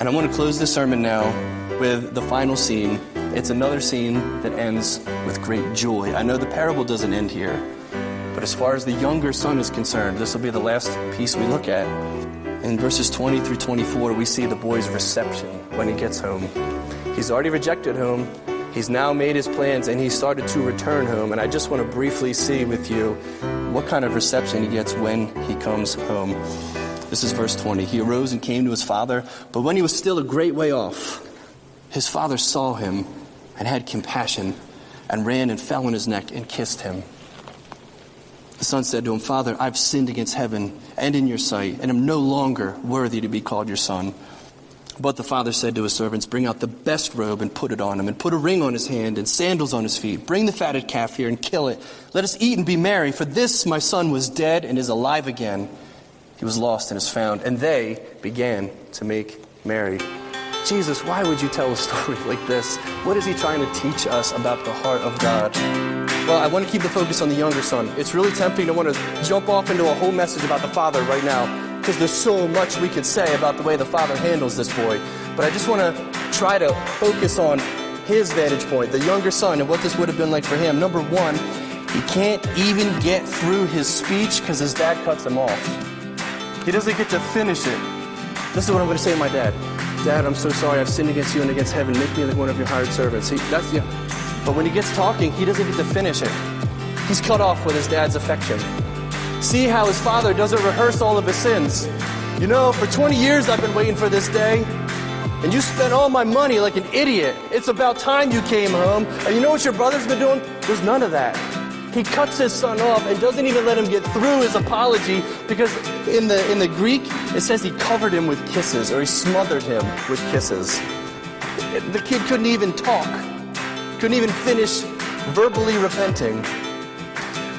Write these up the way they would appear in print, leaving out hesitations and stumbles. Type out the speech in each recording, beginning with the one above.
And I want to close this sermon now with the final scene. It's another scene that ends with great joy. I know the parable doesn't end here, but as far as the younger son is concerned, this will be the last piece we look at. In verses 20 through 24, we see the boy's reception when he gets home. He's already rejected home. He's now made his plans, and he started to return home. And I just want to briefly see with you what kind of reception he gets when he comes home. This is verse 20. He arose and came to his father, but when he was still a great way off, his father saw him and had compassion and ran and fell on his neck and kissed him. The son said to him, Father, I've sinned against heaven and in your sight, and am no longer worthy to be called your son. But the father said to his servants, bring out the best robe and put it on him, and put a ring on his hand and sandals on his feet. Bring the fatted calf here and kill it. Let us eat and be merry, for this my son was dead and is alive again. He was lost and is found. And they began to make merry. Jesus, why would you tell a story like this? What is he trying to teach us about the heart of God? Well, I want to keep the focus on the younger son. It's really tempting to want to jump off into a whole message about the father right now, because there's so much we could say about the way the father handles this boy. But I just want to try to focus on his vantage point, the younger son, and what this would have been like for him. Number one, he can't even get through his speech because his dad cuts him off. He doesn't get to finish it. This is what I'm going to say to my dad. Dad, I'm so sorry. I've sinned against you and against heaven. Make me like one of your hired servants. But when he gets talking, he doesn't get to finish it. He's cut off with his dad's affection. See how his father doesn't rehearse all of his sins. You know, for 20 years I've been waiting for this day, and you spent all my money like an idiot. It's about time you came home. And you know what your brother's been doing? There's none of that. He cuts his son off and doesn't even let him get through his apology, because in the Greek it says he covered him with kisses, or he smothered him with kisses. The kid couldn't even talk, couldn't even finish verbally repenting.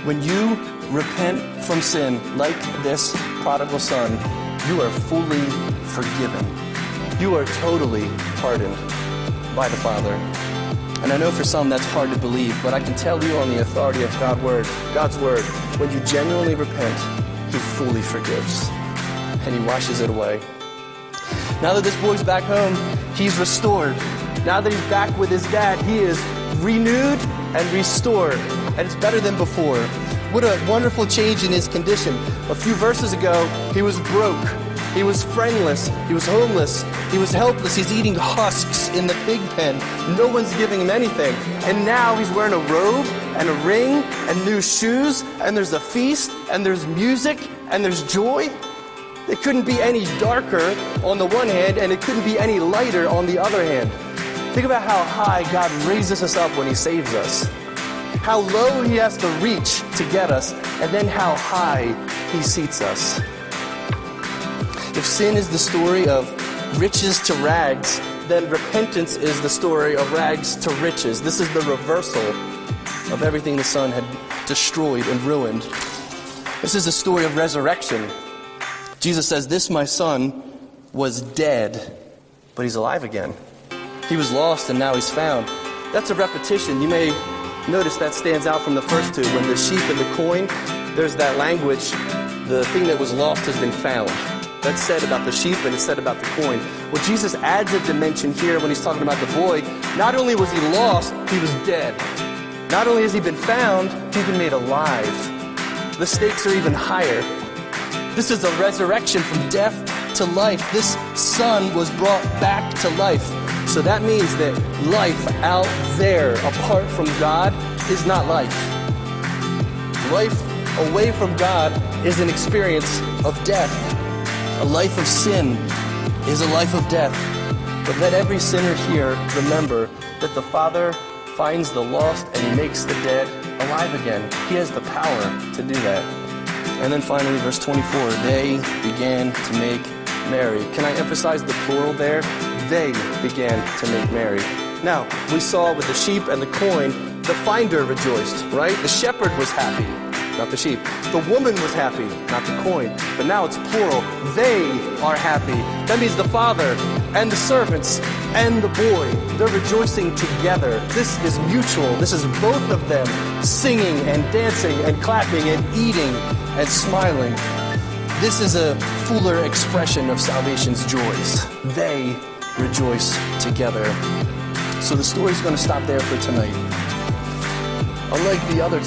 When you repent from sin like this prodigal son, you are fully forgiven. You are totally pardoned by the Father. And I know for some that's hard to believe, but I can tell you on the authority of God's word, when you genuinely repent, he fully forgives. And he washes it away. Now that this boy's back home, he's restored. Now that he's back with his dad, he is renewed and restored. And it's better than before. What a wonderful change in his condition. A few verses ago, he was broke. He was friendless. He was homeless. He was helpless. He's eating husks in the pig pen. No one's giving him anything. And now he's wearing a robe and a ring and new shoes, and there's a feast, and there's music, and there's joy. It couldn't be any darker on the one hand, and it couldn't be any lighter on the other hand. Think about how high God raises us up when he saves us. How low he has to reach to get us, and then how high he seats us. If sin is the story of riches to rags, then repentance is the story of rags to riches. This is the reversal of everything the Son had destroyed and ruined. This is the story of resurrection. Jesus says, this my son was dead, but he's alive again. He was lost and now he's found. That's a repetition. You may notice that stands out from the first two. When the sheep and the coin, there's that language, the thing that was lost has been found. That's said about the sheep and it's said about the coin. Well, Jesus adds a dimension here when he's talking about the boy. Not only was he lost, he was dead. Not only has he been found, he's been made alive. The stakes are even higher. This is a resurrection from death to life. This son was brought back to life. So that means that life out there, apart from God, is not life. Life away from God is an experience of death. A life of sin is a life of death. But let every sinner here remember that the Father finds the lost and he makes the dead alive again. He has the power to do that. And then finally, verse 24, they began to make merry. Can I emphasize the plural there? They began to make merry. Now, we saw with the sheep and the coin, the finder rejoiced, right? The shepherd was happy, not the sheep. The woman was happy, not the coin. But now it's plural. They are happy. That means the father and the servants and the boy. They're rejoicing together. This is mutual. This is both of them singing and dancing and clapping and eating and smiling. This is a fuller expression of salvation's joys. They rejoice together. So the story's going to stop there for tonight. Unlike the other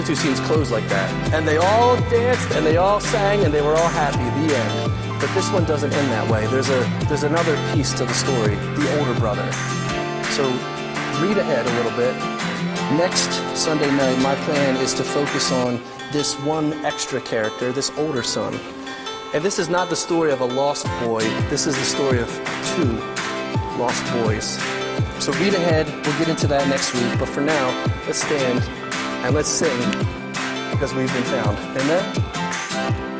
two scenes closed like that. And they all danced, and they all sang, and they were all happy, the end. But this one doesn't end that way. There's another piece to the story, the older brother. So read ahead a little bit. Next Sunday night, my plan is to focus on this one extra character, this older son. And this is not the story of a lost boy. This is the story of two lost boys. So read ahead. We'll get into that next week. But for now, let's stand and let's sing because we've been found. Amen?